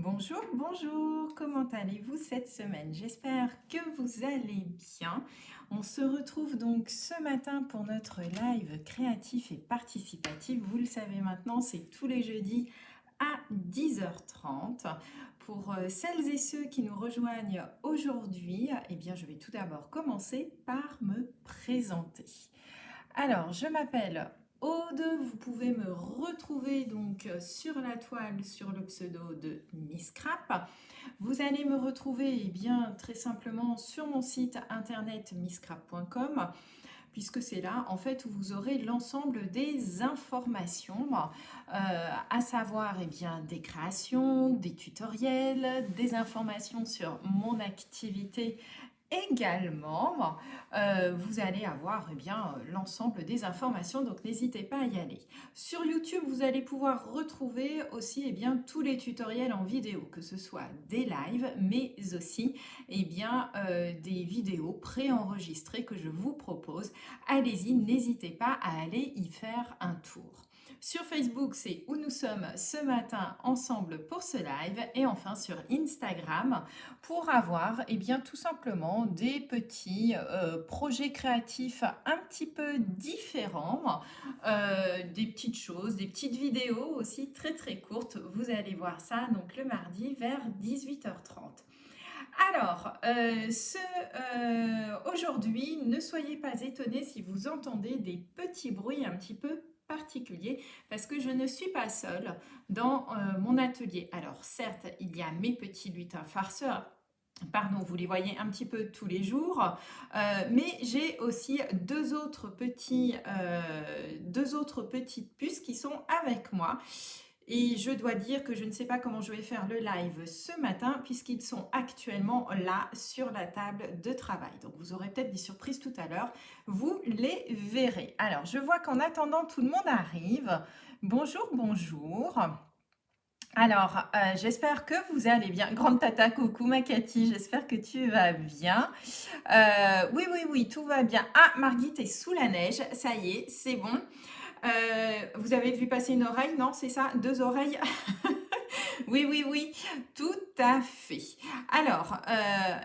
Bonjour, bonjour, comment allez-vous cette semaine? J'espère que vous allez bien. On se retrouve donc ce matin pour notre live créatif et participatif. Vous le savez maintenant, c'est tous les jeudis à 10h30. Pour celles et ceux qui nous rejoignent aujourd'hui, eh bien, je vais tout d'abord commencer par me présenter. Alors, je m'appelle Aude, vous pouvez me retrouver donc sur la toile sur le pseudo de Miss Crap. Vous allez me retrouver bien très simplement sur mon site internet misscrap.com puisque c'est là en fait où vous aurez l'ensemble des informations, à savoir bien des créations, des tutoriels, des informations sur mon activité. Également, vous allez avoir bien l'ensemble des informations, donc n'hésitez pas à y aller. Sur YouTube, vous allez pouvoir retrouver aussi bien tous les tutoriels en vidéo, que ce soit des lives, mais aussi des vidéos préenregistrées que je vous propose. Allez-y, n'hésitez pas à aller y faire un tour. Sur Facebook, c'est où nous sommes ce matin ensemble pour ce live. Et enfin sur Instagram, pour avoir tout simplement des petits projets créatifs un petit peu différents, des petites choses, des petites vidéos aussi très très courtes. Vous allez voir ça donc le mardi vers 18h30. Alors, aujourd'hui, ne soyez pas étonnés si vous entendez des petits bruits un petit peu particuliers parce que je ne suis pas seule dans mon atelier. Alors certes, il y a mes petits lutins farceurs. Pardon, vous les voyez un petit peu tous les jours, mais j'ai aussi deux autres petites puces qui sont avec moi. Et je dois dire que je ne sais pas comment je vais faire le live ce matin puisqu'ils sont actuellement là sur la table de travail. Donc vous aurez peut-être des surprises tout à l'heure. Vous les verrez. Alors je vois qu'en attendant tout le monde arrive. Bonjour, bonjour. Alors, j'espère que vous allez bien. Grande tata, coucou ma Cathy, j'espère que tu vas bien. Oui, oui, oui, tout va bien. Ah, Margit est sous la neige, ça y est, c'est bon. Vous avez vu passer une oreille, non, c'est ça? Deux oreilles? Oui, oui, oui, tout à fait. Alors,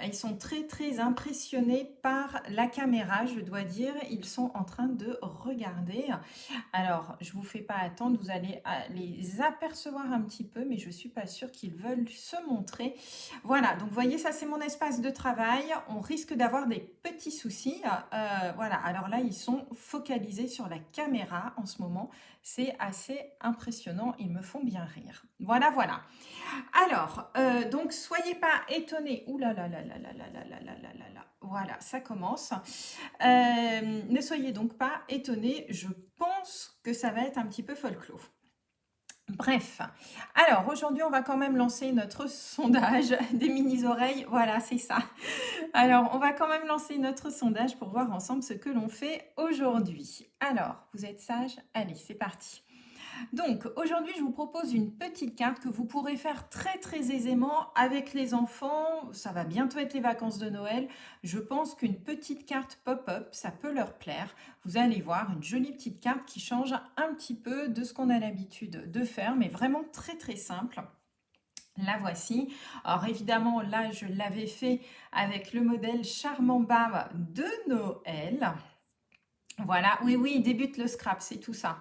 ils sont très, très impressionnés par la caméra, je dois dire. Ils sont en train de regarder. Alors, je ne vous fais pas attendre, vous allez les apercevoir un petit peu, mais je ne suis pas sûre qu'ils veulent se montrer. Voilà, donc vous voyez, ça c'est mon espace de travail. On risque d'avoir des petits soucis. Voilà, alors là, ils sont focalisés sur la caméra en ce moment. C'est assez impressionnant, ils me font bien rire. Voilà, voilà. Alors, donc soyez pas étonnés. Ouh là là là là là là là là là là là là. Voilà, ça commence. Ne soyez donc pas étonnés, je pense que ça va être un petit peu folklore. Bref, alors aujourd'hui on va quand même lancer notre sondage des mini-oreilles, voilà c'est ça. Alors on va quand même lancer notre sondage pour voir ensemble ce que l'on fait aujourd'hui. Alors, vous êtes sages? Allez, c'est parti. Donc aujourd'hui je vous propose une petite carte que vous pourrez faire très très aisément avec les enfants. Ça va bientôt être les vacances de Noël. Je pense qu'une petite carte pop-up, ça peut leur plaire. Vous allez voir, une jolie petite carte qui change un petit peu de ce qu'on a l'habitude de faire, mais vraiment très très simple. La voici. Alors évidemment, là, je l'avais fait avec le modèle Charmant Bam de Noël. Voilà, oui, oui, il débute le scrap, c'est tout ça.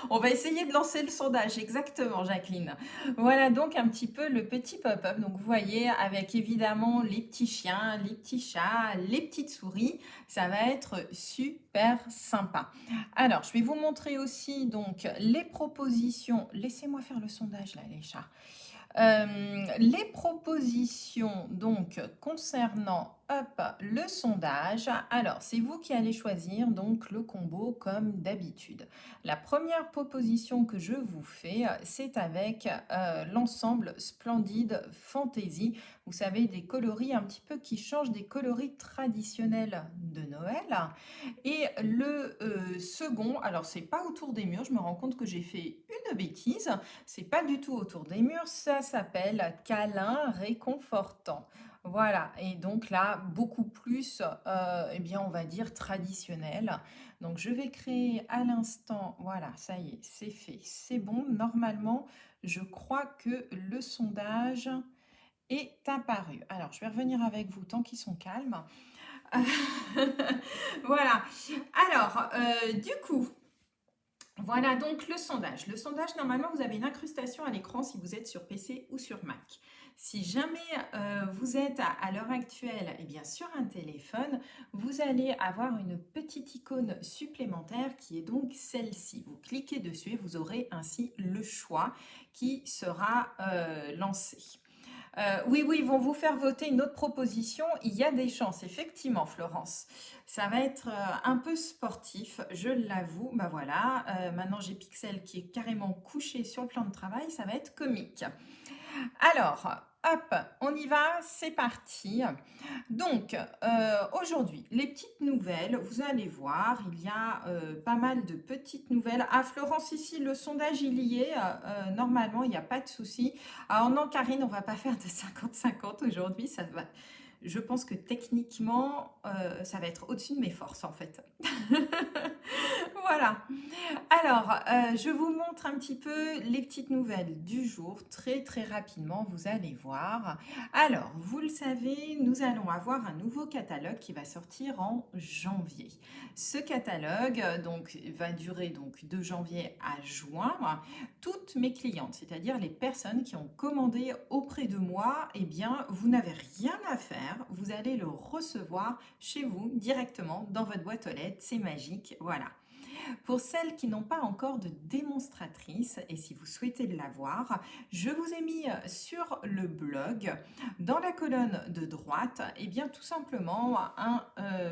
On va essayer de lancer le sondage, exactement, Jacqueline. Voilà donc un petit peu le petit pop-up. Donc vous voyez, avec évidemment les petits chiens, les petits chats, les petites souris, ça va être super sympa. Alors, je vais vous montrer aussi donc les propositions. Laissez-moi faire le sondage là, les chats. Les propositions donc concernant le sondage, alors c'est vous qui allez choisir donc le combo comme d'habitude. La première proposition que je vous fais, c'est avec l'ensemble Splendide Fantasy. Vous savez, des coloris un petit peu qui changent des coloris traditionnels de Noël. Et le second, alors c'est pas autour des murs, je me rends compte que j'ai fait une de bêtises, c'est pas du tout autour des murs, ça s'appelle câlin réconfortant. Voilà, et donc là, beaucoup plus, eh bien, on va dire traditionnel. Donc, je vais créer à l'instant, voilà, ça y est, c'est fait, c'est bon. Normalement, je crois que le sondage est apparu. Alors, je vais revenir avec vous tant qu'ils sont calmes. Voilà. Alors, du coup, voilà donc le sondage. Le sondage, normalement, vous avez une incrustation à l'écran si vous êtes sur PC ou sur Mac. Si jamais vous êtes à l'heure actuelle, eh bien, sur un téléphone, vous allez avoir une petite icône supplémentaire qui est donc celle-ci. Vous cliquez dessus et vous aurez ainsi le choix qui sera lancé. Oui, oui, ils vont vous faire voter une autre proposition. Il y a des chances, effectivement, Florence. Ça va être un peu sportif, je l'avoue. Bah voilà, maintenant j'ai Pixel qui est carrément couché sur le plan de travail, ça va être comique. Alors, hop, on y va, c'est parti. Donc, aujourd'hui, les petites nouvelles, vous allez voir, il y a pas mal de petites nouvelles. Ah, Florence, ici, le sondage, il y est. Normalement, il n'y a pas de souci. Alors non, Karine, on va pas faire de 50-50 aujourd'hui. Ça va. Je pense que techniquement, ça va être au-dessus de mes forces, en fait. Voilà. Alors, je vous montre un petit peu les petites nouvelles du jour, très très rapidement, vous allez voir. Alors, vous le savez, nous allons avoir un nouveau catalogue qui va sortir en janvier. Ce catalogue donc, va durer donc, de janvier à juin. Toutes mes clientes, c'est-à-dire les personnes qui ont commandé auprès de moi, eh bien, vous n'avez rien à faire. Vous allez le recevoir chez vous directement dans votre boîte aux lettres. C'est magique, voilà. Pour celles qui n'ont pas encore de démonstratrice, et si vous souhaitez l'avoir, je vous ai mis sur le blog, dans la colonne de droite, et bien tout simplement un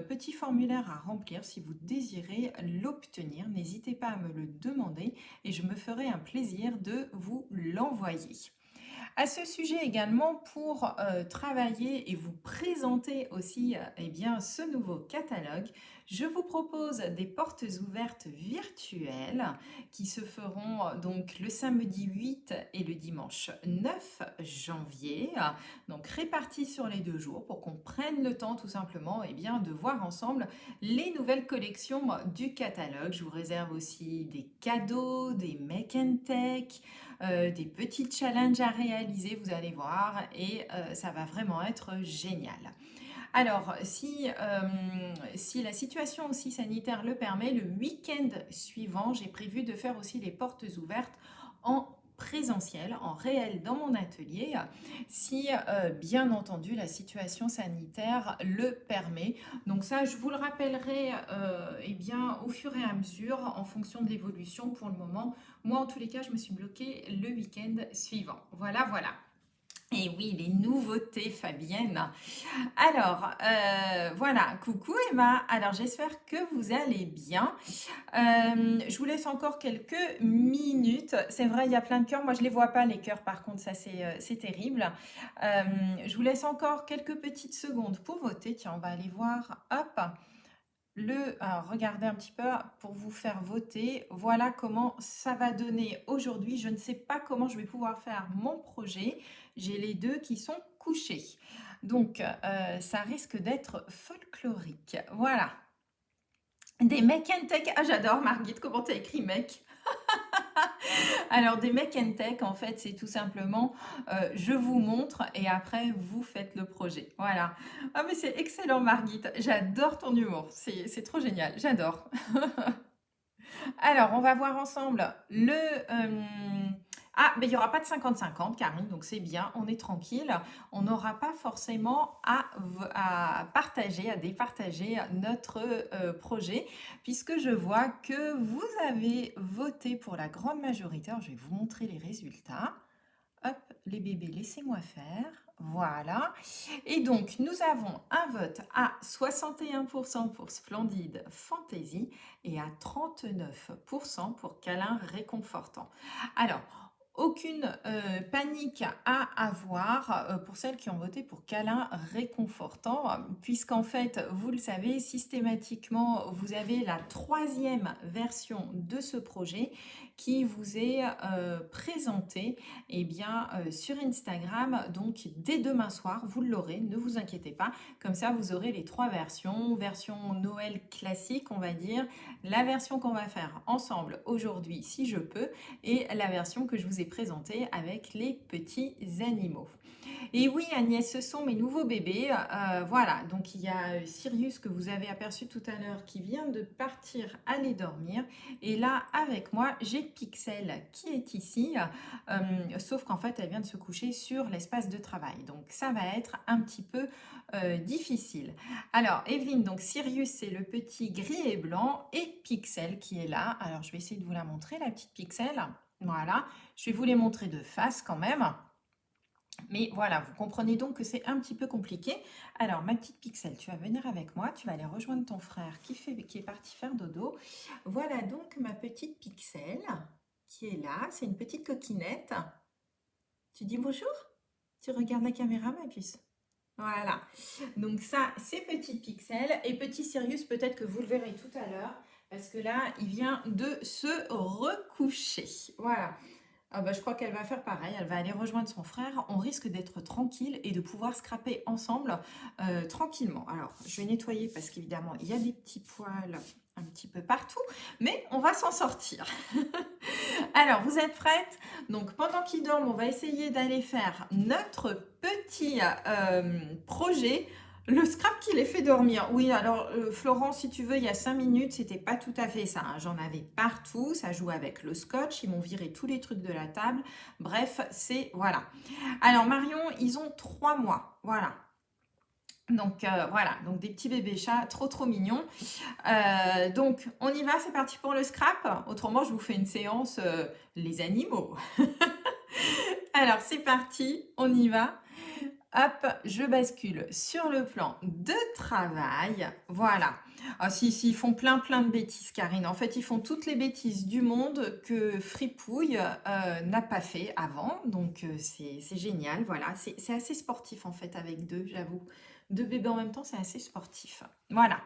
petit formulaire à remplir si vous désirez l'obtenir. N'hésitez pas à me le demander et je me ferai un plaisir de vous l'envoyer. À ce sujet également, pour travailler et vous présenter aussi eh bien, ce nouveau catalogue, je vous propose des portes ouvertes virtuelles qui se feront donc le samedi 8 et le dimanche 9 janvier, donc réparties sur les 2 jours pour qu'on prenne le temps tout simplement eh bien, de voir ensemble les nouvelles collections du catalogue. Je vous réserve aussi des cadeaux, des make and take, des petits challenges à réaliser, vous allez voir, et ça va vraiment être génial. Alors, si la situation aussi sanitaire le permet, le week-end suivant, j'ai prévu de faire aussi les portes ouvertes en présentiel, en réel dans mon atelier, si bien entendu la situation sanitaire le permet. Donc ça, je vous le rappellerai eh bien, au fur et à mesure en fonction de l'évolution. Pour le moment, moi en tous les cas, je me suis bloquée le week-end suivant. Voilà, voilà. Et oui, les nouveautés, Fabienne. Alors, voilà, coucou Emma. Alors, j'espère que vous allez bien. Je vous laisse encore quelques minutes. C'est vrai, il y a plein de cœurs. Moi, je ne les vois pas, les cœurs, par contre, ça, c'est terrible. Je vous laisse encore quelques petites secondes pour voter. Tiens, on va aller voir. Hop. Alors, regardez un petit peu pour vous faire voter. Voilà comment ça va donner aujourd'hui. Je ne sais pas comment je vais pouvoir faire mon projet. J'ai les deux qui sont couchés. Donc, ça risque d'être folklorique. Voilà. Des make and take. Ah, j'adore, Margit, comment tu as écrit mec? Alors, des make and take, en fait, c'est tout simplement, je vous montre et après, vous faites le projet. Voilà. Ah, mais c'est excellent, Margit. J'adore ton humour. C'est trop génial. J'adore. Alors, on va voir ensemble le... Ah, mais il n'y aura pas de 50-50, Karine, donc c'est bien, on est tranquille. On n'aura pas forcément à partager, à départager notre projet, puisque je vois que vous avez voté pour la grande majorité. Alors, je vais vous montrer les résultats. Hop, les bébés, laissez-moi faire. Voilà. Et donc, nous avons un vote à 61% pour Splendide Fantasy et à 39% pour Câlin Réconfortant. Alors, aucune panique à avoir pour celles qui ont voté pour câlin réconfortant, puisqu'en fait, vous le savez, systématiquement, vous avez la 3e version de ce projet qui vous est présenté sur Instagram. Donc dès demain soir, vous l'aurez, ne vous inquiétez pas. Comme ça, vous aurez les trois versions. Version Noël classique, on va dire. La version qu'on va faire ensemble aujourd'hui, si je peux. Et la version que je vous ai présentée avec les petits animaux. Et oui, Agnès, ce sont mes nouveaux bébés. Voilà, donc il y a Sirius que vous avez aperçu tout à l'heure qui vient de partir aller dormir. Et là, avec moi, j'ai Pixel qui est ici. Sauf qu'en fait, elle vient de se coucher sur l'espace de travail. Donc ça va être un petit peu difficile. Alors, Evelyne, donc Sirius, c'est le petit gris et blanc. Et Pixel qui est là. Alors, je vais essayer de vous la montrer, la petite Pixel. Voilà, je vais vous les montrer de face quand même. Mais voilà, vous comprenez donc que c'est un petit peu compliqué. Alors, ma petite Pixel, tu vas venir avec moi, tu vas aller rejoindre ton frère qui est parti faire dodo. Voilà donc ma petite Pixel qui est là. C'est une petite coquinette. Tu dis bonjour? Tu regardes la caméra, ma puce? Voilà. Donc ça, c'est petite Pixel. Et petit Sirius, peut-être que vous le verrez tout à l'heure, parce que là, il vient de se recoucher. Voilà. Ah bah, je crois qu'elle va faire pareil, elle va aller rejoindre son frère. On risque d'être tranquille et de pouvoir scraper ensemble tranquillement. Alors, je vais nettoyer parce qu'évidemment, il y a des petits poils un petit peu partout, mais on va s'en sortir. Alors, vous êtes prêtes? Donc, pendant qu'ils dorment, on va essayer d'aller faire notre petit projet. Le scrap qui les fait dormir. Oui, alors Florence, si tu veux, il y a 5 minutes, c'était pas tout à fait ça, hein. J'en avais partout, ça joue avec le scotch, ils m'ont viré tous les trucs de la table. Bref, c'est... Voilà. Alors Marion, ils ont 3 mois. Voilà. Donc voilà, donc des petits bébés chats, trop trop mignons. Donc on y va, c'est parti pour le scrap. Autrement, je vous fais une séance les animaux. Alors c'est parti, on y va. Hop, je bascule sur le plan de travail. Voilà. Ah, si, ils font plein de bêtises, Karine. En fait, ils font toutes les bêtises du monde que Fripouille n'a pas fait avant. Donc, c'est génial. Voilà, c'est assez sportif, en fait, avec deux, j'avoue. Deux bébés en même temps, c'est assez sportif. Voilà.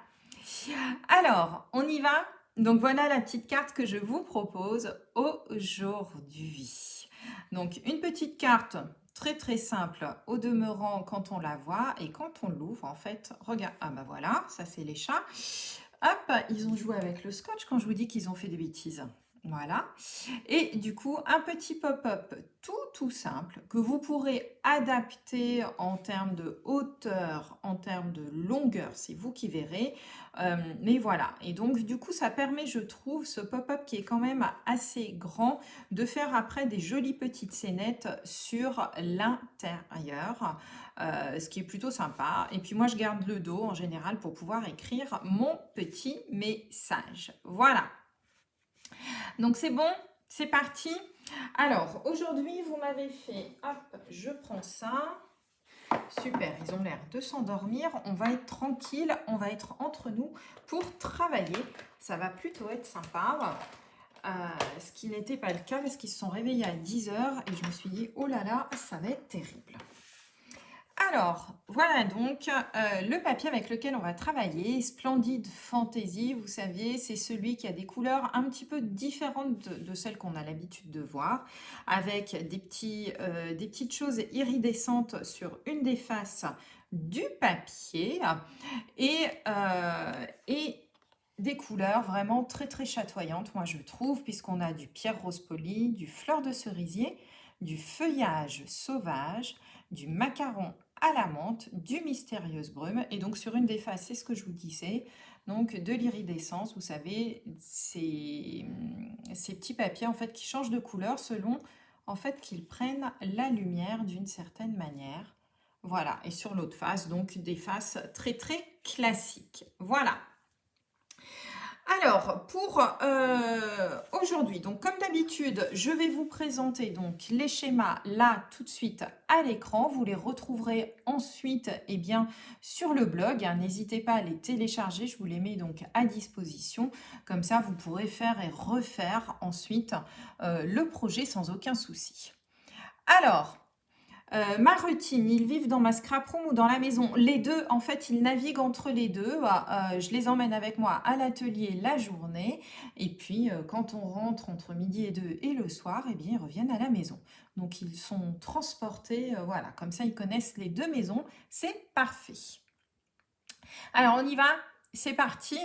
Alors, on y va. Donc, voilà la petite carte que je vous propose aujourd'hui. Donc, une petite carte très simple au demeurant quand on la voit et quand on l'ouvre en fait, regarde, ah bah voilà, ça c'est les chats. Hop, ils ont joué avec le scotch quand je vous dis qu'ils ont fait des bêtises. Voilà. Et du coup, un petit pop-up tout simple que vous pourrez adapter en termes de hauteur, en termes de longueur, c'est vous qui verrez. Mais voilà. Et donc, du coup, ça permet, je trouve, ce pop-up qui est quand même assez grand, de faire après des jolies petites scénettes sur l'intérieur, ce qui est plutôt sympa. Et puis moi, je garde le dos en général pour pouvoir écrire mon petit message. Voilà. Donc c'est bon, c'est parti. Alors aujourd'hui, vous m'avez fait, hop, je prends ça. Super, ils ont l'air de s'endormir. On va être tranquille, on va être entre nous pour travailler. Ça va plutôt être sympa. Ce qui n'était pas le cas parce qu'ils se sont réveillés à 10 h et je me suis dit, oh là là, ça va être terrible. Alors, voilà donc le papier avec lequel on va travailler, Splendid Fantasy, vous savez, c'est celui qui a des couleurs un petit peu différentes de celles qu'on a l'habitude de voir, avec des petites choses iridescentes sur une des faces du papier et des couleurs vraiment très chatoyantes, moi je trouve, puisqu'on a du pierre rose poli, du fleur de cerisier, du feuillage sauvage, du macaron à la menthe, du mystérieuse brume. Et donc sur une des faces, c'est ce que je vous disais, donc de l'iridescence, vous savez, ces petits papiers en fait qui changent de couleur selon en fait qu'ils prennent la lumière d'une certaine manière. Voilà, et sur l'autre face, donc des faces très classiques. Voilà. Alors, pour aujourd'hui, donc comme d'habitude, je vais vous présenter donc les schémas là tout de suite à l'écran. Vous les retrouverez ensuite sur le blog. N'hésitez pas à les télécharger, je vous les mets donc à disposition. Comme ça, vous pourrez faire et refaire ensuite le projet sans aucun souci. Alors, Ma routine, ils vivent dans ma scrap room ou dans la maison. Les deux, en fait, ils naviguent entre les deux. Je les emmène avec moi à l'atelier la journée. Et puis, quand on rentre entre midi et 2 et le soir, eh bien, ils reviennent à la maison. Donc, ils sont transportés, voilà, comme ça, ils connaissent les deux maisons. C'est parfait. Alors, on y va? C'est parti.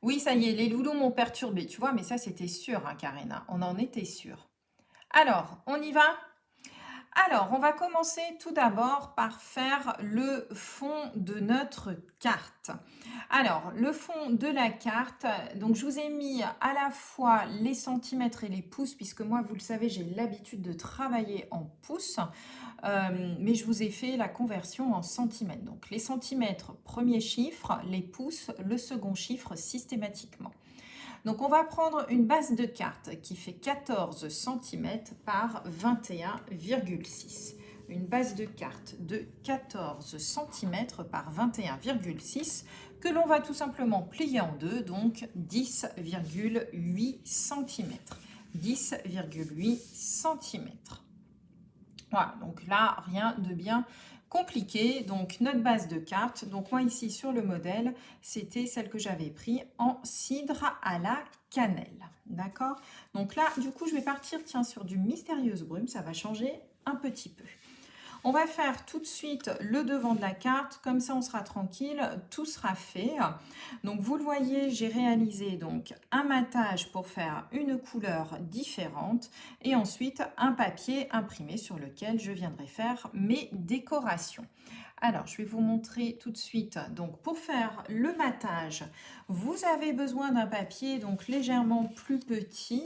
Oui, ça y est, les loulous m'ont perturbé, tu vois, mais ça, c'était sûr, hein, Karina. On en était sûr. Alors, on y va? Alors, on va commencer tout d'abord par faire le fond de notre carte. Alors, le fond de la carte, donc je vous ai mis à la fois les centimètres et les pouces, puisque moi, vous le savez, j'ai l'habitude de travailler en pouces, mais je vous ai fait la conversion en centimètres. Donc, les centimètres, premier chiffre, les pouces, le second chiffre systématiquement. Donc on va prendre une base de carte qui fait 14 cm par 21,6. Une base de carte de 14 cm par 21,6 que l'on va tout simplement plier en deux, donc 10,8 cm. 10,8 cm. Voilà, donc là, rien de bien compliqué. Donc notre base de carte, donc moi ici sur le modèle, c'était celle que j'avais pris en cidre à la cannelle. D'accord? Donc là, du coup, je vais partir, tiens, sur du mystérieuse brume, ça va changer un petit peu. On va faire tout de suite le devant de la carte, comme ça on sera tranquille, tout sera fait. Donc vous le voyez, j'ai réalisé donc un matage pour faire une couleur différente et ensuite un papier imprimé sur lequel je viendrai faire mes décorations. Alors, je vais vous montrer tout de suite. Donc, pour faire le matage, vous avez besoin d'un papier donc légèrement plus petit,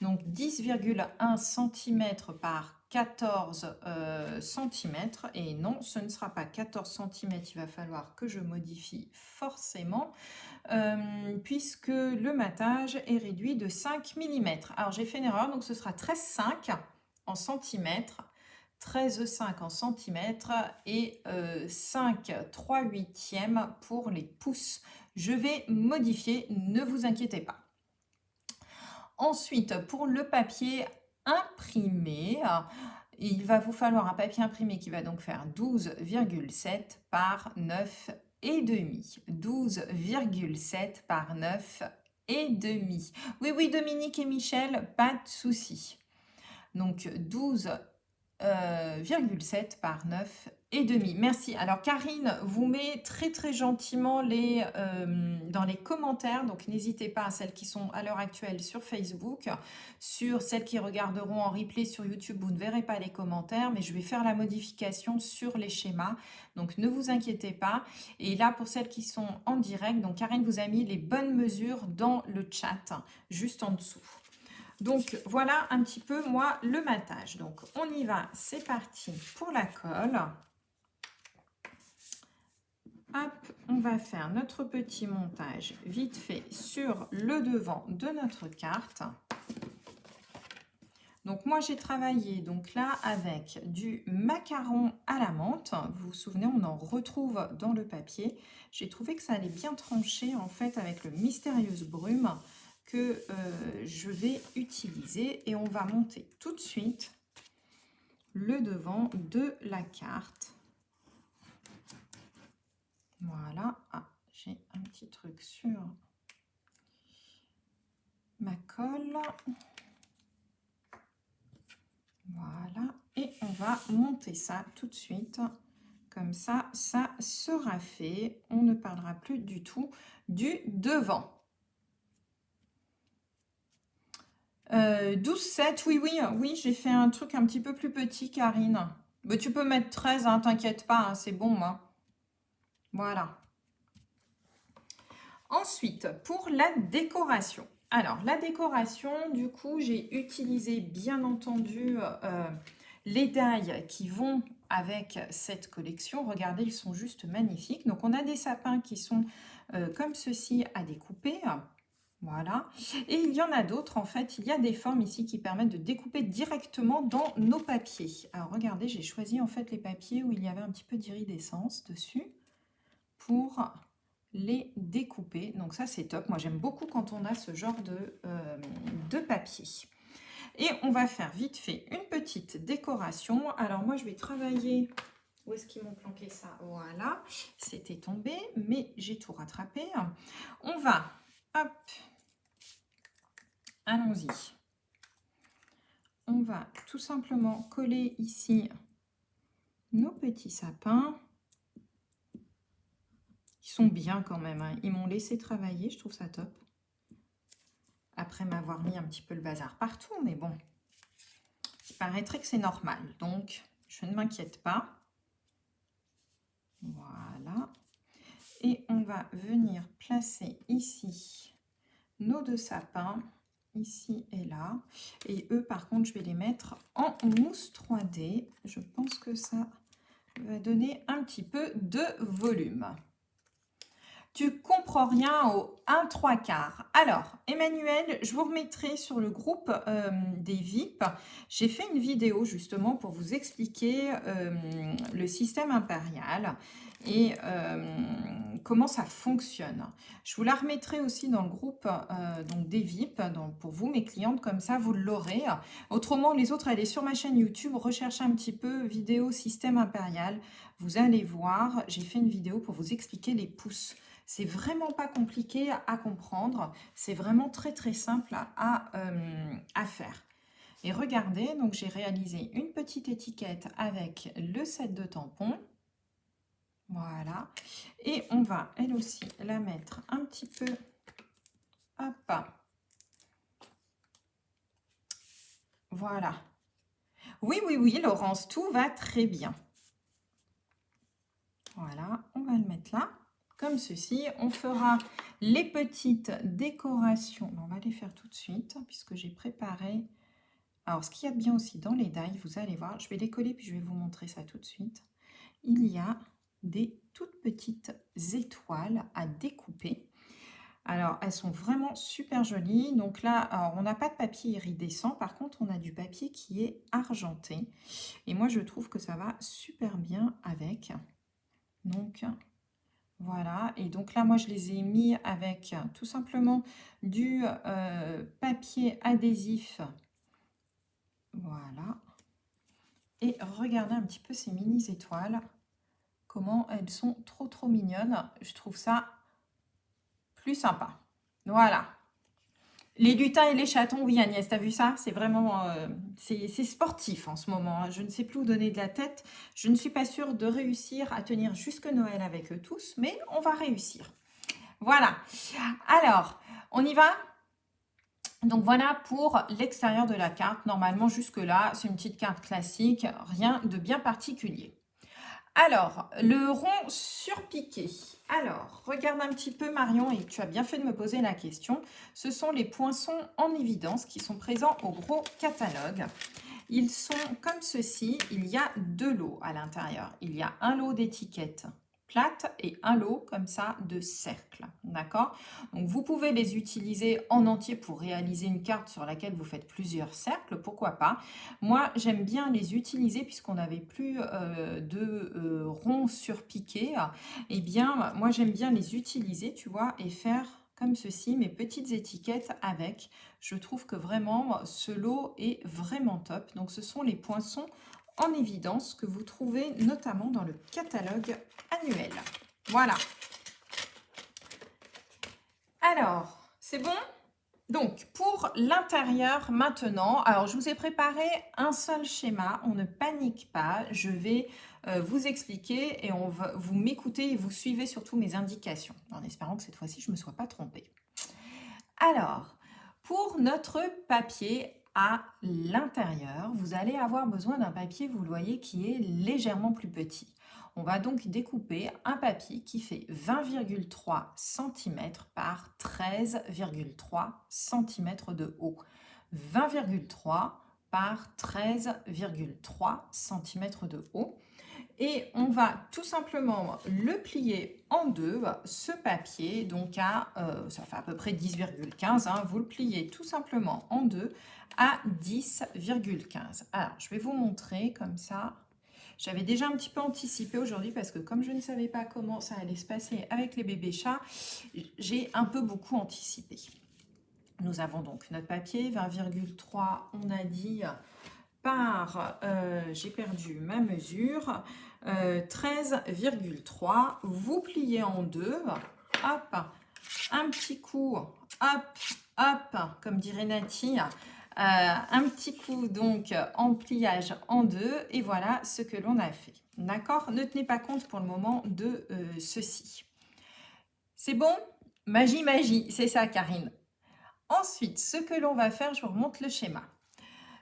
donc 10,1 cm par 14 cm. Et non, ce ne sera pas 14 cm, il va falloir que je modifie forcément, puisque le matage est réduit de 5 mm. Alors, j'ai fait une erreur, donc ce sera 13,5 en centimètres. 13,5 en centimètres et 5,3/8 pour les pouces. Je vais modifier, ne vous inquiétez pas. Ensuite, pour le papier imprimé, il va vous falloir un papier imprimé qui va donc faire 12,7 par 9,5. 12,7 par 9,5. Oui, oui, Dominique et Michel, pas de souci. Donc 12,7 par 9,5. Merci. Alors Karine vous met très très gentiment dans les commentaires, donc n'hésitez pas à celles qui sont à l'heure actuelle sur Facebook, sur celles qui regarderont en replay sur YouTube, vous ne verrez pas les commentaires, mais je vais faire la modification sur les schémas, donc ne vous inquiétez pas. Et là pour celles qui sont en direct, donc Karine vous a mis les bonnes mesures dans le chat, juste en dessous. Donc voilà un petit peu moi le matage. Donc on y va, c'est parti pour la colle. Hop, on va faire notre petit montage vite fait sur le devant de notre carte. Donc moi j'ai travaillé donc là avec du macaron à la menthe. Vous vous souvenez, on en retrouve dans le papier. J'ai trouvé que ça allait bien trancher en fait avec le mystérieuse brume que je vais utiliser, et on va monter tout de suite le devant de la carte. Voilà. Ah, j'ai un petit truc sur ma colle. Voilà, et on va monter ça tout de suite. Comme ça, ça sera fait. On ne parlera plus du tout du devant. 12,7, oui, oui, oui, j'ai fait un truc un petit peu plus petit, Karine. Mais tu peux mettre 13, hein, t'inquiète pas, hein, c'est bon, moi. Voilà. Ensuite, pour la décoration. Alors, la décoration, du coup, j'ai utilisé, bien entendu, les die qui vont avec cette collection. Regardez, ils sont juste magnifiques. Donc, on a des sapins qui sont comme ceci à découper. Voilà. Et il y en a d'autres, en fait, il y a des formes ici qui permettent de découper directement dans nos papiers. Alors, regardez, j'ai choisi en fait les papiers où il y avait un petit peu d'iridescence dessus pour les découper. Donc ça, c'est top. Moi, j'aime beaucoup quand on a ce genre de papier. Et on va faire vite fait une petite décoration. Alors moi, je vais travailler... Où est-ce qu'ils m'ont planqué ça? Voilà, c'était tombé, mais j'ai tout rattrapé. On va, hop, allons-y. On va tout simplement coller ici nos petits sapins. Ils sont bien quand même, hein. Ils m'ont laissé travailler, je trouve ça top. Après m'avoir mis un petit peu le bazar partout, mais bon, il paraîtrait que c'est normal. Donc, je ne m'inquiète pas. Voilà. Et on va venir placer ici nos deux sapins, ici et là. Et eux, par contre, je vais les mettre en mousse 3D. Je pense que ça va donner un petit peu de volume. Tu comprends rien au 1/3. Alors, Emmanuel, je vous remettrai sur le groupe des VIP. J'ai fait une vidéo justement pour vous expliquer le système impérial et comment ça fonctionne. Je vous la remettrai aussi dans le groupe donc des VIP, donc pour vous, mes clientes, comme ça, vous l'aurez. Autrement, les autres, allez sur ma chaîne YouTube, recherchez un petit peu vidéo système impérial. Vous allez voir, j'ai fait une vidéo pour vous expliquer les pouces. C'est vraiment pas compliqué à comprendre. C'est vraiment très très simple à faire. Et regardez, donc j'ai réalisé une petite étiquette avec le set de tampons. Voilà. Et on va, elle aussi, la mettre un petit peu. Hop. Voilà. Oui, oui, oui, Laurence, tout va très bien. Voilà, on va le mettre là. Comme ceci, on fera les petites décorations. On va les faire tout de suite puisque j'ai préparé. Alors, ce qu'il y a de bien aussi dans les die, vous allez voir, je vais les coller puis je vais vous montrer ça tout de suite. Il y a des toutes petites étoiles à découper. Alors, elles sont vraiment super jolies. Donc là, alors, on n'a pas de papier iridescent. Par contre, on a du papier qui est argenté. Et moi, je trouve que ça va super bien avec. Donc... Voilà, et donc là, moi, je les ai mis avec tout simplement du papier adhésif. Voilà. Et regardez un petit peu ces mini étoiles, comment elles sont trop mignonnes. Je trouve ça plus sympa. Voilà. Les lutins et les chatons, oui Agnès, t'as vu ça? C'est vraiment, c'est sportif en ce moment, hein. Je ne sais plus où donner de la tête. Je ne suis pas sûre de réussir à tenir jusque Noël avec eux tous, mais on va réussir. Voilà. Alors, on y va? Donc voilà pour l'extérieur de la carte. Normalement, jusque-là, c'est une petite carte classique, rien de bien particulier. Alors, le rond surpiqué. Alors, regarde un petit peu Marion, et tu as bien fait de me poser la question. Ce sont les poinçons en évidence qui sont présents au gros catalogue. Ils sont comme ceci. Il y a deux lots à l'intérieur. Il y a un lot d'étiquettes plates et un lot comme ça de cercles. D'accord? Donc, vous pouvez les utiliser en entier pour réaliser une carte sur laquelle vous faites plusieurs cercles. Pourquoi pas? Moi, j'aime bien les utiliser puisqu'on n'avait plus de ronds surpiqués. Eh bien, moi, j'aime bien les utiliser, tu vois, et faire comme ceci, mes petites étiquettes avec. Je trouve que vraiment, ce lot est vraiment top. Donc, ce sont les poinçons en évidence que vous trouvez notamment dans le catalogue annuel. Voilà. Alors, c'est bon? Donc, pour l'intérieur maintenant, alors je vous ai préparé un seul schéma, on ne panique pas, je vais vous expliquer et vous m'écoutez et vous suivez surtout mes indications, en espérant que cette fois-ci je ne me sois pas trompée. Alors, pour notre papier à l'intérieur, vous allez avoir besoin d'un papier, vous le voyez, qui est légèrement plus petit. On va donc découper un papier qui fait 20,3 cm par 13,3 cm de haut. 20,3 par 13,3 cm de haut. Et on va tout simplement le plier en deux, ce papier, donc ça fait à peu près 10,15, hein, vous le pliez tout simplement en deux à 10,15. Alors, je vais vous montrer comme ça. J'avais déjà un petit peu anticipé aujourd'hui parce que comme je ne savais pas comment ça allait se passer avec les bébés chats, j'ai un peu beaucoup anticipé. Nous avons donc notre papier, 20,3, on a dit, par, j'ai perdu ma mesure, 13,3. Vous pliez en deux, hop, un petit coup, hop, hop, comme dirait Nati, un petit coup donc en pliage en deux, et voilà ce que l'on a fait. D'accord? Ne tenez pas compte pour le moment de ceci. C'est bon? Magie, magie, c'est ça, Karine. Ensuite, ce que l'on va faire, je vous remonte le schéma.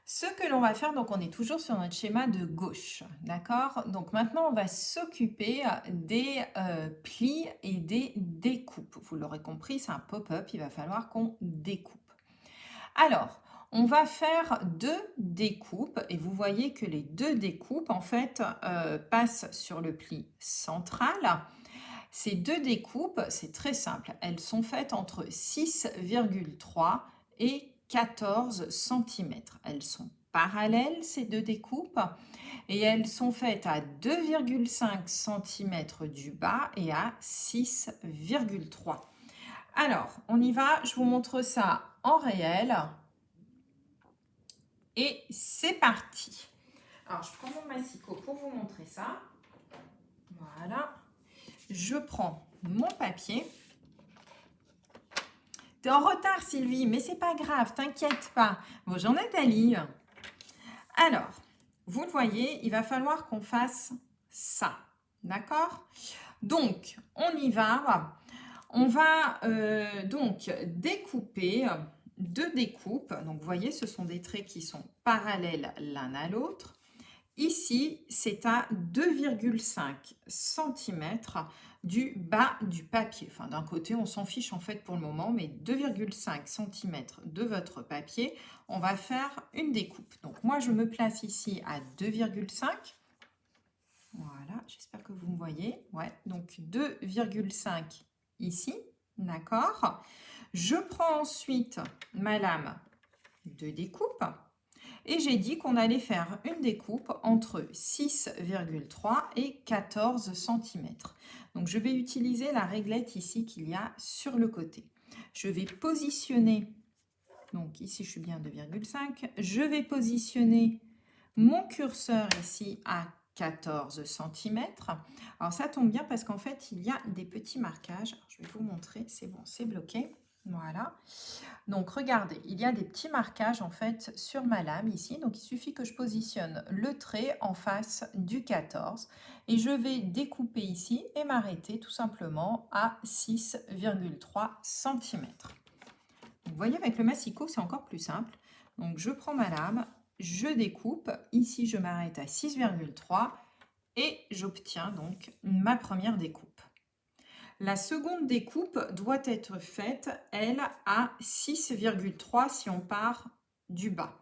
Ce que l'on va faire, donc on est toujours sur notre schéma de gauche, d'accord? Donc maintenant, on va s'occuper des plis et des découpes. Vous l'aurez compris, c'est un pop-up, il va falloir qu'on découpe. Alors, on va faire deux découpes et vous voyez que les deux découpes, en fait, passent sur le pli central. Ces deux découpes, c'est très simple, elles sont faites entre 6,3 et 14 cm. Elles sont parallèles, ces deux découpes, et elles sont faites à 2,5 cm du bas et à 6,3. Alors, on y va, je vous montre ça en réel. Et c'est parti. Alors, je prends mon massicot pour vous montrer ça. Voilà. Je prends mon papier. T'es en retard, Sylvie, mais c'est pas grave, t'inquiète pas. Bonjour Nathalie. Alors, vous le voyez, il va falloir qu'on fasse ça. D'accord? Donc, on y va. On va donc découper deux découpes. Donc, vous voyez, ce sont des traits qui sont parallèles l'un à l'autre. Ici, c'est à 2,5 cm du bas du papier. Enfin, d'un côté, on s'en fiche en fait pour le moment, mais 2,5 cm de votre papier, on va faire une découpe. Donc, moi, je me place ici à 2,5. Voilà, j'espère que vous me voyez. Ouais, donc 2,5 ici, d'accord. Je prends ensuite ma lame de découpe. Et j'ai dit qu'on allait faire une découpe entre 6,3 et 14 cm. Donc je vais utiliser la réglette ici qu'il y a sur le côté. Je vais positionner, donc ici je suis bien 2,5, je vais positionner mon curseur ici à 14 cm. Alors ça tombe bien parce qu'en fait il y a des petits marquages. Alors, je vais vous montrer, c'est bon, c'est bloqué. Voilà. Donc regardez, il y a des petits marquages en fait sur ma lame ici. Donc il suffit que je positionne le trait en face du 14 et je vais découper ici et m'arrêter tout simplement à 6,3 cm. Vous voyez, avec le massicot, c'est encore plus simple. Donc je prends ma lame, je découpe. Ici, je m'arrête à 6,3 et j'obtiens donc ma première découpe. La seconde découpe doit être faite, elle, à 6,3 si on part du bas.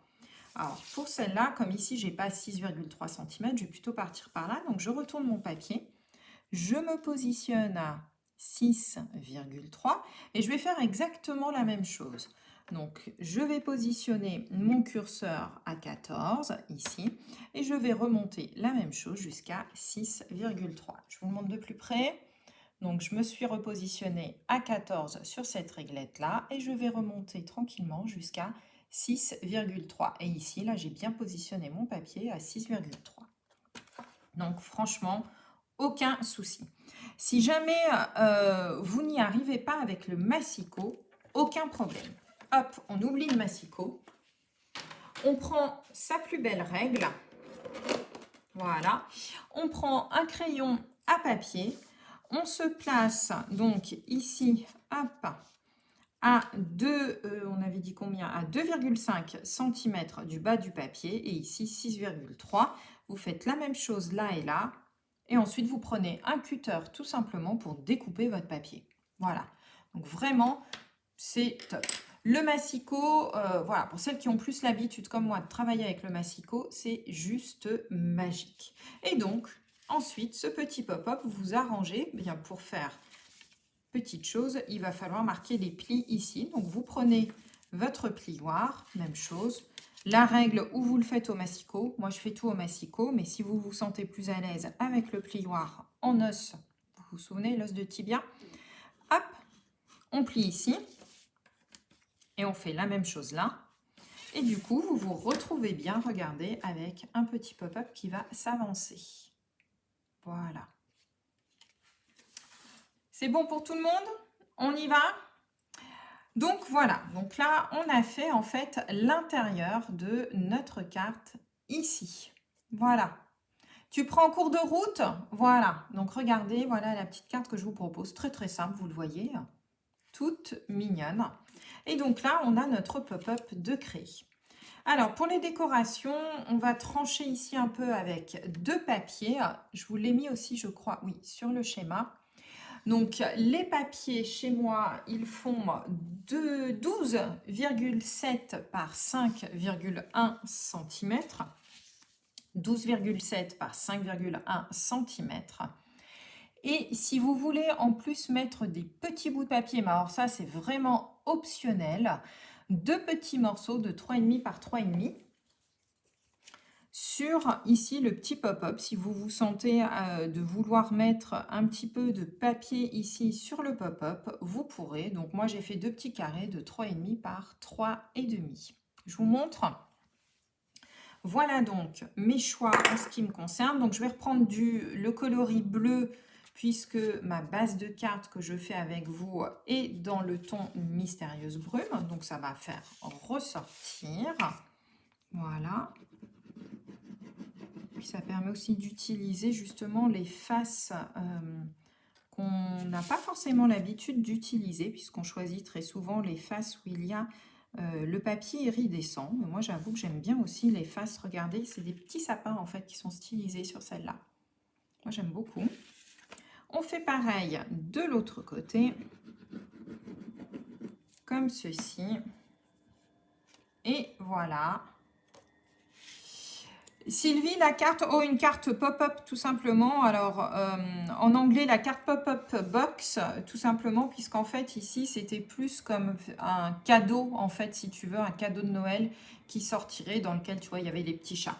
Alors, pour celle-là, comme ici, je n'ai pas 6,3 cm, je vais plutôt partir par là. Donc, je retourne mon papier. Je me positionne à 6,3 et je vais faire exactement la même chose. Donc, je vais positionner mon curseur à 14 ici et je vais remonter la même chose jusqu'à 6,3. Je vous le montre de plus près. Donc, je me suis repositionnée à 14 sur cette réglette-là et je vais remonter tranquillement jusqu'à 6,3. Et ici, là, j'ai bien positionné mon papier à 6,3. Donc, franchement, aucun souci. Si jamais vous n'y arrivez pas avec le massicot, aucun problème. Hop, on oublie le massicot. On prend sa plus belle règle. Voilà. On prend un crayon à papier. On se place donc ici, hop, à 2, on avait dit combien? À 2,5 cm du bas du papier et ici 6,3. Vous faites la même chose là et là. Et ensuite, vous prenez un cutter tout simplement pour découper votre papier. Voilà. Donc vraiment, c'est top. Le massicot, voilà, pour celles qui ont plus l'habitude comme moi de travailler avec le massicot, c'est juste magique. Et donc, ensuite, ce petit pop-up, vous arrangez bien pour faire petite chose, il va falloir marquer les plis ici. Donc, vous prenez votre plioir, même chose. La règle où vous le faites au massicot, moi je fais tout au massicot, mais si vous vous sentez plus à l'aise avec le plioir en os, vous vous souvenez, l'os de tibia, hop, on plie ici. Et on fait la même chose là. Et du coup, vous vous retrouvez bien, regardez, avec un petit pop-up qui va s'avancer. Voilà. C'est bon pour tout le monde? On y va? Donc voilà, donc là, on a fait en fait l'intérieur de notre carte ici. Voilà. Tu prends en cours de route? Voilà. Donc regardez, voilà la petite carte que je vous propose. Très très simple, vous le voyez. Toute mignonne. Et donc là, on a notre pop-up de créer. Alors, pour les décorations, on va trancher ici un peu avec deux papiers. Je vous l'ai mis aussi, je crois, oui, sur le schéma. Donc, les papiers, chez moi, ils font de 12,7 par 5,1 cm. 12,7 par 5,1 cm. Et si vous voulez en plus mettre des petits bouts de papier, mais alors ça, c'est vraiment optionnel, deux petits morceaux de 3,5 par 3,5 sur ici le petit pop-up. Si vous vous sentez de vouloir mettre un petit peu de papier ici sur le pop-up, vous pourrez. Donc moi j'ai fait deux petits carrés de 3,5 par 3,5. Je vous montre. Voilà donc mes choix en ce qui me concerne. Donc je vais reprendre le coloris bleu puisque ma base de carte que je fais avec vous est dans le ton Mystérieuse Brume. Donc ça va faire ressortir. Voilà. Puis ça permet aussi d'utiliser justement les faces qu'on n'a pas forcément l'habitude d'utiliser, puisqu'on choisit très souvent les faces où il y a le papier iridescent. Mais moi j'avoue que j'aime bien aussi les faces, regardez, c'est des petits sapins en fait qui sont stylisés sur celle-là. Moi j'aime beaucoup. On fait pareil de l'autre côté, comme ceci. Et voilà. Sylvie, la carte, une carte pop-up tout simplement. Alors, en anglais, la carte pop-up box, tout simplement, puisqu'en fait, ici, c'était plus comme un cadeau, en fait, si tu veux, un cadeau de Noël qui sortirait, dans lequel, tu vois, il y avait des petits chats.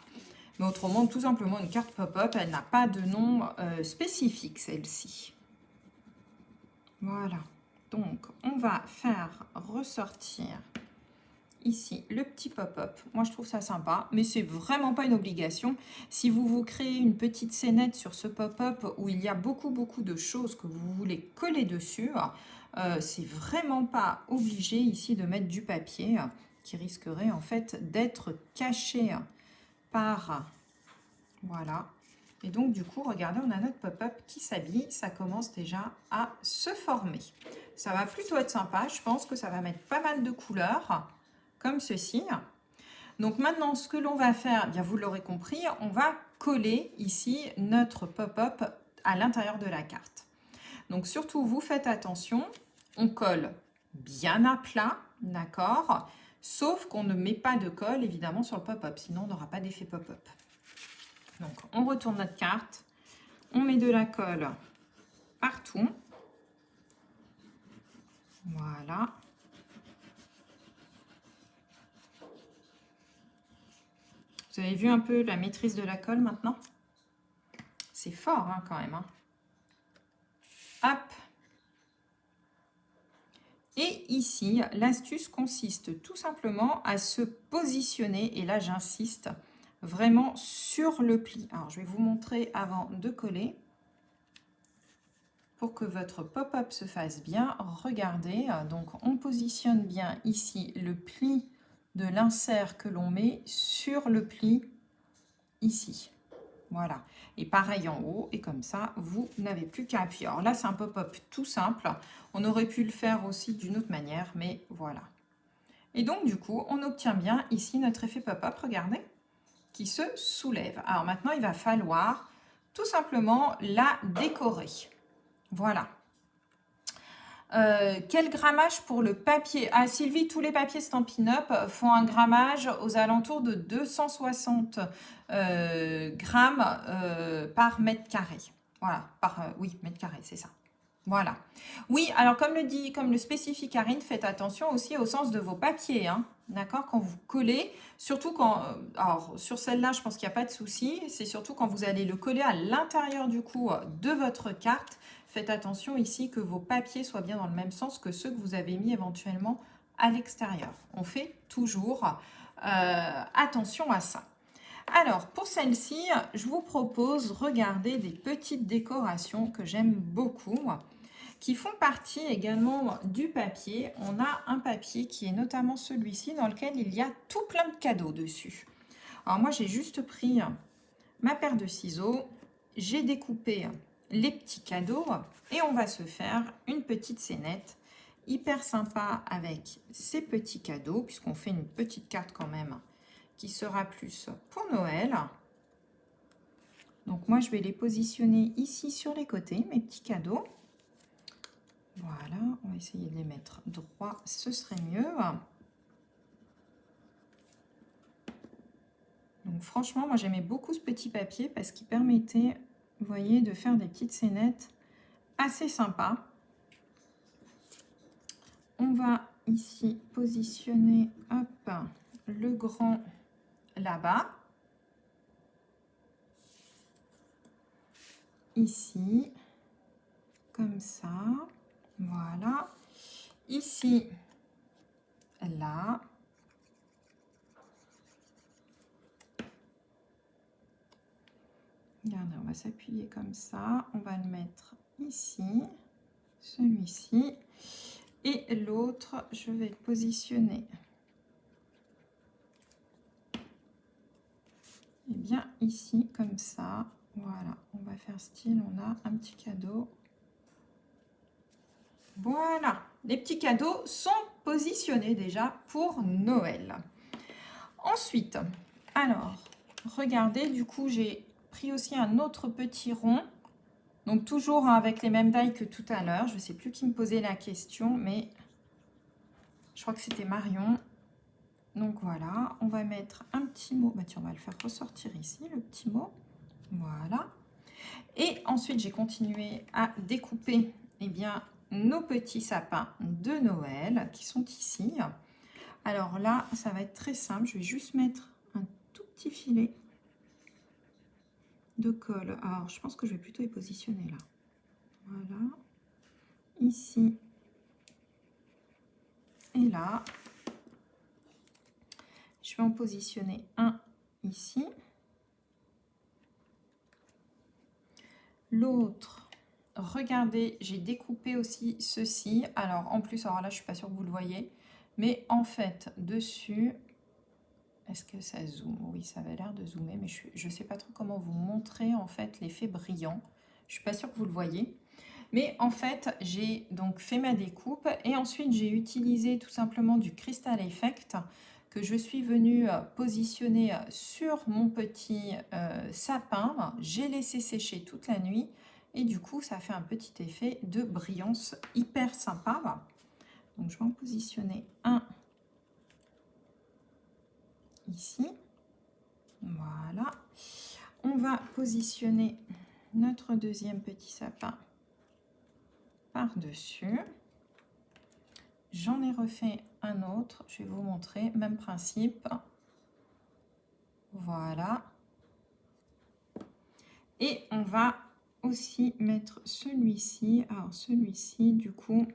Mais autrement, tout simplement, une carte pop-up, elle n'a pas de nom spécifique, celle-ci. Voilà. Donc, on va faire ressortir ici le petit pop-up. Moi je trouve ça sympa, mais c'est vraiment pas une obligation. Si vous vous créez une petite scénette sur ce pop-up où il y a beaucoup de choses que vous voulez coller dessus, c'est vraiment pas obligé ici de mettre du papier qui risquerait en fait d'être caché par voilà. Et donc du coup regardez, on a notre pop-up qui s'habille, ça commence déjà à se former. Ça va plutôt être sympa, je pense que ça va mettre pas mal de couleurs comme ceci. Donc maintenant, ce que l'on va faire, bien vous l'aurez compris, on va coller ici notre pop-up à l'intérieur de la carte. Donc surtout, vous faites attention, on colle bien à plat, d'accord? Sauf qu'on ne met pas de colle, évidemment, sur le pop-up, sinon on n'aura pas d'effet pop-up. Donc on retourne notre carte, on met de la colle partout. Voilà. Vous avez vu un peu la maîtrise de la colle maintenant? C'est fort hein, quand même. Hein. Hop. Et ici, l'astuce consiste tout simplement à se positionner, et là j'insiste, vraiment sur le pli. Alors je vais vous montrer avant de coller. Pour que votre pop-up se fasse bien, regardez, donc on positionne bien ici le pli de l'insert que l'on met sur le pli ici. Voilà. Et pareil en haut, et comme ça, vous n'avez plus qu'à appuyer. Alors là, c'est un pop-up tout simple. On aurait pu le faire aussi d'une autre manière, mais voilà. Et donc, du coup, on obtient bien ici notre effet pop-up, regardez, qui se soulève. Alors maintenant, il va falloir tout simplement la décorer. Voilà. Quel grammage pour le papier? Ah Sylvie, tous les papiers Stampin' Up font un grammage aux alentours de 260 grammes par mètre carré. Voilà, oui, mètre carré, c'est ça. Voilà. Oui, alors comme le spécifie Karine, faites attention aussi au sens de vos papiers, hein, d'accord? Quand vous collez, surtout quand, alors sur celle-là, je pense qu'il n'y a pas de souci, c'est surtout quand vous allez le coller à l'intérieur du coup de votre carte. Faites attention ici que vos papiers soient bien dans le même sens que ceux que vous avez mis éventuellement à l'extérieur. On fait toujours attention à ça. Alors, pour celle-ci, je vous propose, regardez, des petites décorations que j'aime beaucoup, qui font partie également du papier. On a un papier qui est notamment celui-ci, dans lequel il y a tout plein de cadeaux dessus. Alors moi, j'ai juste pris ma paire de ciseaux, j'ai découpé les petits cadeaux et on va se faire une petite scénette hyper sympa avec ces petits cadeaux, puisqu'on fait une petite carte quand même qui sera plus pour Noël. Donc moi, je vais les positionner ici sur les côtés, mes petits cadeaux. Voilà, on va essayer de les mettre droit, ce serait mieux. Donc franchement, moi j'aimais beaucoup ce petit papier parce qu'il permettait, vous voyez, de faire des petites scénettes assez sympas. On va ici positionner, hop, le grand là-bas. Ici, comme ça, voilà. Ici, là. Regardez, on va s'appuyer comme ça. On va le mettre ici, celui-ci. Et l'autre, je vais le positionner et bien ici, comme ça. Voilà, on va faire style, on a un petit cadeau. Voilà, les petits cadeaux sont positionnés déjà pour Noël. Ensuite, alors, regardez, du coup, j'ai pris aussi un autre petit rond. Donc, toujours avec les mêmes tailles que tout à l'heure. Je ne sais plus qui me posait la question, mais je crois que c'était Marion. Donc, voilà, on va mettre un petit mot. Bah, tiens, on va le faire ressortir ici, le petit mot. Voilà. Et ensuite, j'ai continué à découper bien, nos petits sapins de Noël qui sont ici. Alors là, ça va être très simple. Je vais juste mettre un tout petit filet de colle. Alors, je pense que je vais plutôt les positionner là. Voilà. Ici. Et là. Je vais en positionner un ici. L'autre, regardez, j'ai découpé aussi ceci. Alors, en plus, alors là, je ne suis pas sûre que vous le voyez. Mais en fait, dessus... Est-ce que ça zoome? Oui, ça avait l'air de zoomer, mais je ne sais pas trop comment vous montrer en fait l'effet brillant. Je ne suis pas sûre que vous le voyez. Mais en fait, j'ai donc fait ma découpe et ensuite j'ai utilisé tout simplement du Crystal Effect que je suis venue positionner sur mon petit sapin. J'ai laissé sécher toute la nuit et du coup, ça fait un petit effet de brillance hyper sympa. Donc, je vais en positionner un ici. Voilà. On va positionner notre deuxième petit sapin par-dessus. J'en ai refait un autre. Je vais vous montrer. Même principe. Voilà. Et on va aussi mettre celui-ci. Alors celui-ci, du coup...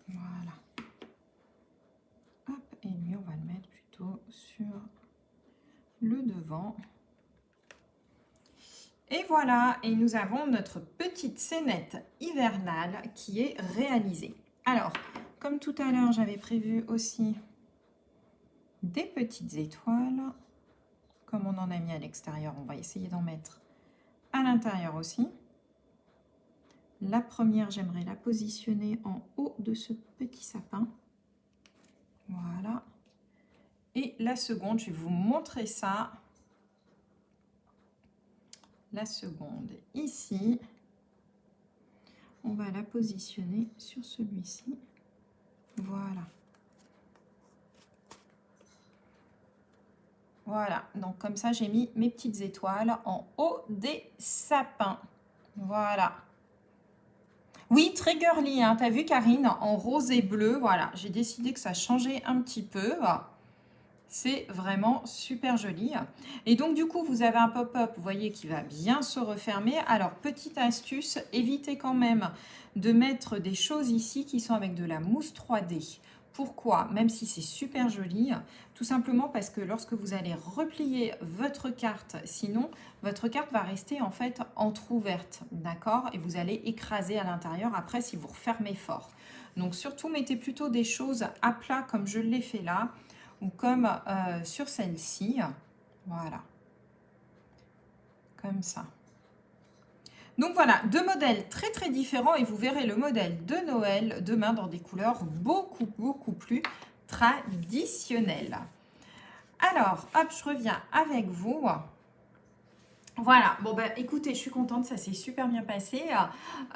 Voilà. Hop, et lui, on va le mettre plutôt sur le devant. Et voilà, et nous avons notre petite scénette hivernale qui est réalisée. Alors, comme tout à l'heure, j'avais prévu aussi des petites étoiles. Comme on en a mis à l'extérieur, on va essayer d'en mettre à l'intérieur aussi. La première, j'aimerais la positionner en haut de ce petit sapin. Voilà. Et la seconde, je vais vous montrer ça. La seconde, ici. On va la positionner sur celui-ci. Voilà. Voilà. Donc, comme ça, j'ai mis mes petites étoiles en haut des sapins. Voilà. Oui, très girly, hein. T'as vu, Karine, en rose et bleu. Voilà, j'ai décidé que ça changeait un petit peu. C'est vraiment super joli. Et donc du coup, vous avez un pop-up, vous voyez, qui va bien se refermer. Alors, petite astuce, évitez quand même de mettre des choses ici qui sont avec de la mousse 3D. Pourquoi? Même si c'est super joli, tout simplement parce que lorsque vous allez replier votre carte, sinon votre carte va rester en fait entrouverte, d'accord? Et vous allez écraser à l'intérieur après si vous refermez fort. Donc surtout, mettez plutôt des choses à plat comme je l'ai fait là ou comme sur celle-ci. Voilà, comme ça. Donc voilà, deux modèles très très différents et vous verrez le modèle de Noël demain dans des couleurs beaucoup plus traditionnelles. Alors, hop, je reviens avec vous. Voilà, bon bah écoutez, je suis contente, ça s'est super bien passé.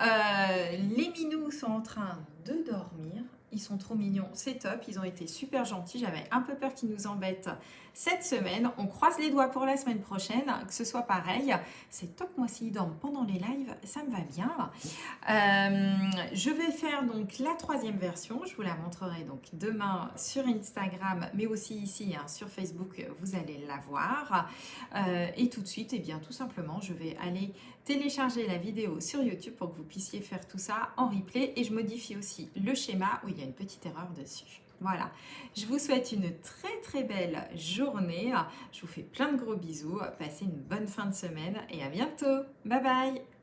Les minous sont en train de dormir. Ils sont trop mignons, c'est top. Ils ont été super gentils. J'avais un peu peur qu'ils nous embêtent cette semaine. On croise les doigts pour la semaine prochaine, que ce soit pareil. C'est top, moi, s'ils dorment pendant les lives, ça me va bien. Je vais faire donc la troisième version. Je vous la montrerai donc demain sur Instagram, mais aussi ici hein, sur Facebook, vous allez la voir. Et tout de suite, eh bien, tout simplement, je vais aller télécharger la vidéo sur YouTube pour que vous puissiez faire tout ça en replay. Et je modifie aussi le schéma où il y a une petite erreur dessus. Voilà, je vous souhaite une très belle journée. Je vous fais plein de gros bisous. Passez une bonne fin de semaine et à bientôt. Bye bye.